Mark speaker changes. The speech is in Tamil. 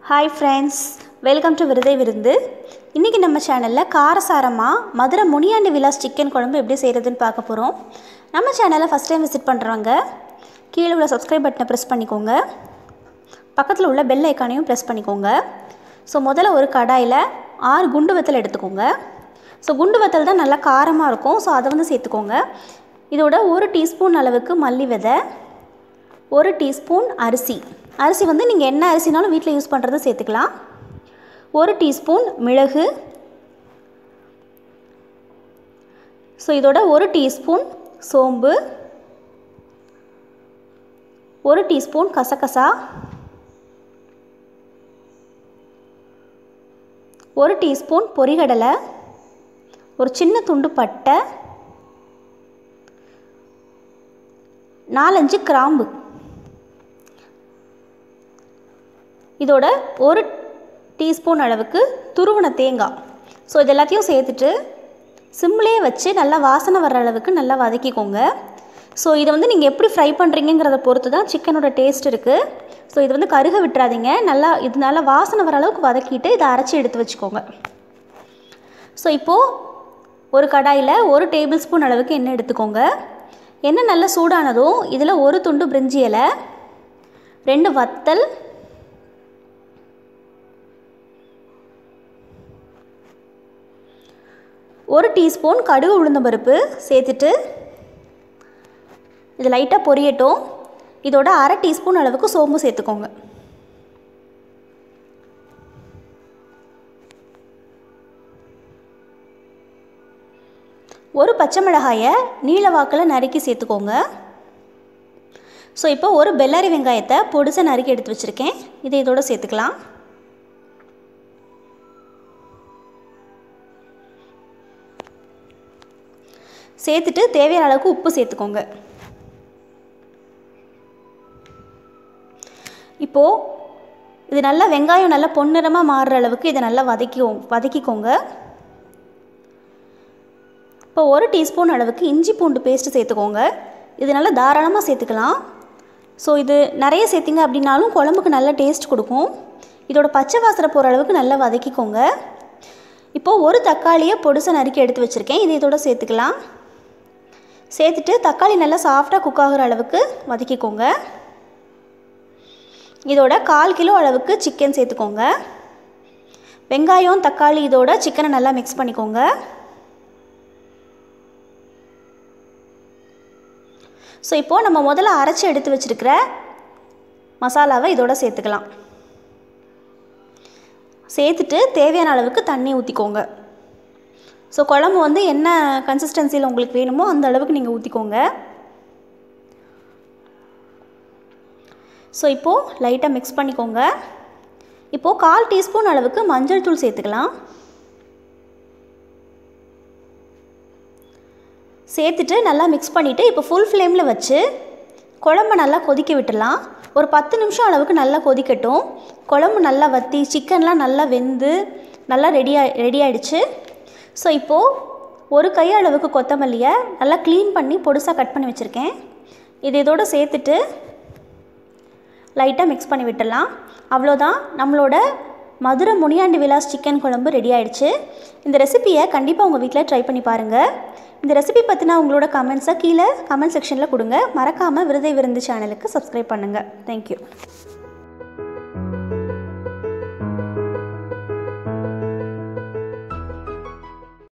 Speaker 1: Hi friends, welcome to Virudhai Virundhu. இன்னைக்கு நம்ம சேனல்ல காரசாரமா மதுரை முனியாண்டி விலாஸ் சிக்கன் குழம்பு எப்படி செய்யறதுன்னு பார்க்க போறோம். நம்ம சேனலை ஃபர்ஸ்ட் டைம் விசிட் பண்றவங்க கீழ உள்ள subscribe பட்டனை பிரஸ் பண்ணிக்கோங்க. பக்கத்துல உள்ள பெல் ஐகானையும் பிரஸ் பண்ணிக்கோங்க. சோ முதல்ல ஒரு கடாயில 6 குண்டு வத்தல் எடுத்துக்கோங்க. சோ குண்டு வத்தல் தான் நல்லா காரமா இருக்கும். சோ அத வந்து சேர்த்துக்கோங்க. இதோட 1 டீஸ்பூன் அளவுக்கு மல்லி விதை, 1 டீஸ்பூன் அரிசி. அரிசி வந்து நீங்க என்ன அரிசினாலும் வீட்ல யூஸ் பண்றத சேர்த்துக்கலாம். 1 டீஸ்பூன் மிளகு. சோ இதோட 1 டீஸ்பூன் சோம்பு, 1 டீஸ்பூன் கசகசா, 1 டீஸ்பூன் பொரிகடலை, ஒரு சின்ன துண்டு பட்டை, 4-5 கிராம்பு. இதோட 1 டீஸ்பூன் அளவுக்கு துருவன தேங்காய். ஸோ இது எல்லாத்தையும் சேர்த்துட்டு சிம்லேயே வச்சு நல்லா வாசனை வர்ற அளவுக்கு நல்லா வதக்கிக்கோங்க. ஸோ இதை வந்து நீங்கள் எப்படி ஃப்ரை பண்ணுறீங்கிறத பொறுத்து தான் சிக்கனோட டேஸ்ட் இருக்குது. ஸோ இது வந்து கருக விட்டுறாதீங்க. இது நல்லா வாசனை வர அளவுக்கு வதக்கிட்டு இதை அரைச்சி எடுத்து வச்சுக்கோங்க. ஸோ இப்போது ஒரு கடாயில் 1 டேபிள் ஸ்பூன் அளவுக்கு எண்ணெய் எடுத்துக்கோங்க. எண்ணெய் நல்லா சூடானதும் இதில் 1 துண்டு பிரிஞ்சி இலை, 2 வத்தல், 1 டீஸ்பூன் கடுகு உளுந்தம்பருப்பு சேர்த்துட்டு இது லைட்டாக பொரியட்டும். இதோட 1/2 டீஸ்பூன் அளவுக்கு சோம்பு சேர்த்துக்கோங்க. ஒரு பச்சை மிளகாயை நீல வாக்கில் நறுக்கி சேர்த்துக்கோங்க. ஸோ இப்போ ஒரு பெல்லாரி வெங்காயத்தை பொடிசை நறுக்கி எடுத்து வச்சுருக்கேன். இதை இதோட சேர்த்துக்கலாம். சேர்த்துட்டு தேவையான அளவுக்கு உப்பு சேர்த்துக்கோங்க. இப்போது இது நல்லா வெங்காயம் நல்லா பொன்னிறமாக மாறுற அளவுக்கு இதை நல்லா வதக்கிக்கோங்க. இப்போ 1 டீஸ்பூன் அளவுக்கு இஞ்சி பூண்டு பேஸ்ட்டு சேர்த்துக்கோங்க. இது நல்லா தாராளமாக சேர்த்துக்கலாம். ஸோ இது நிறைய சேர்த்திங்க அப்படின்னாலும் குழம்புக்கு நல்ல டேஸ்ட் கொடுக்கும். இதோட பச்சை வாசனை போகிற அளவுக்கு நல்லா வதக்கிக்கோங்க. இப்போது ஒரு தக்காளியை பொடிசை நறுக்கி எடுத்து வச்சுருக்கேன். இதை இதோட சேர்த்துக்கலாம். சேர்த்துட்டு தக்காளி நல்லா சாஃப்டாக குக் ஆகிற அளவுக்கு வதக்கிக்கோங்க. இதோட 1/4 கிலோ அளவுக்கு சிக்கன் சேர்த்துக்கோங்க. வெங்காயம் தக்காளி இதோட சிக்கனை நல்லா மிக்ஸ் பண்ணிக்கோங்க. ஸோ இப்போது நம்ம முதல்ல அரைச்சி எடுத்து வச்சுருக்கிற மசாலாவை இதோட சேர்த்துக்கலாம். சேர்த்துட்டு தேவையான அளவுக்கு தண்ணி ஊற்றிக்கோங்க. ஸோ குழம்பு வந்து என்ன கன்சிஸ்டன்சியில் உங்களுக்கு வேணுமோ அந்த அளவுக்கு நீங்கள் ஊற்றிக்கோங்க. ஸோ இப்போது லைட்டாக மிக்ஸ் பண்ணிக்கோங்க. இப்போது 1/4 டீஸ்பூன் அளவுக்கு மஞ்சள் தூள் சேர்த்துக்கலாம். சேர்த்துட்டு நல்லா மிக்ஸ் பண்ணிவிட்டு இப்போ ஃபுல் ஃப்ளேமில் வச்சு குழம்பு நல்லா கொதிக்க விட்டுடலாம். ஒரு 10 நிமிஷம் அளவுக்கு நல்லா கொதிக்கட்டும். குழம்பு நல்லா வற்றி சிக்கன்லாம் நல்லா வெந்து நல்லா ரெடி ஆகிடுச்சு. ஸோ இப்போது ஒரு கை அளவுக்கு கொத்தமல்லியை நல்லா க்ளீன் பண்ணி பொடிசாக கட் பண்ணி வச்சுருக்கேன். இது இதோடு சேர்த்துட்டு லைட்டாக மிக்ஸ் பண்ணி விட்டுடலாம். அவ்வளோதான், நம்மளோட மதுரை முனியாண்டி விலாஸ் சிக்கன் குழம்பு ரெடி ஆகிடுச்சு. இந்த ரெசிபியை கண்டிப்பாக உங்கள் வீட்டில் ட்ரை பண்ணி பாருங்கள். இந்த ரெசிபி பற்றினா உங்களோட கமெண்ட்ஸை கீழே கமெண்ட் செக்ஷனில் கொடுங்க. மறக்காமல் விருதை விருந்து சேனலுக்கு சப்ஸ்கிரைப் பண்ணுங்கள். தேங்க்யூ.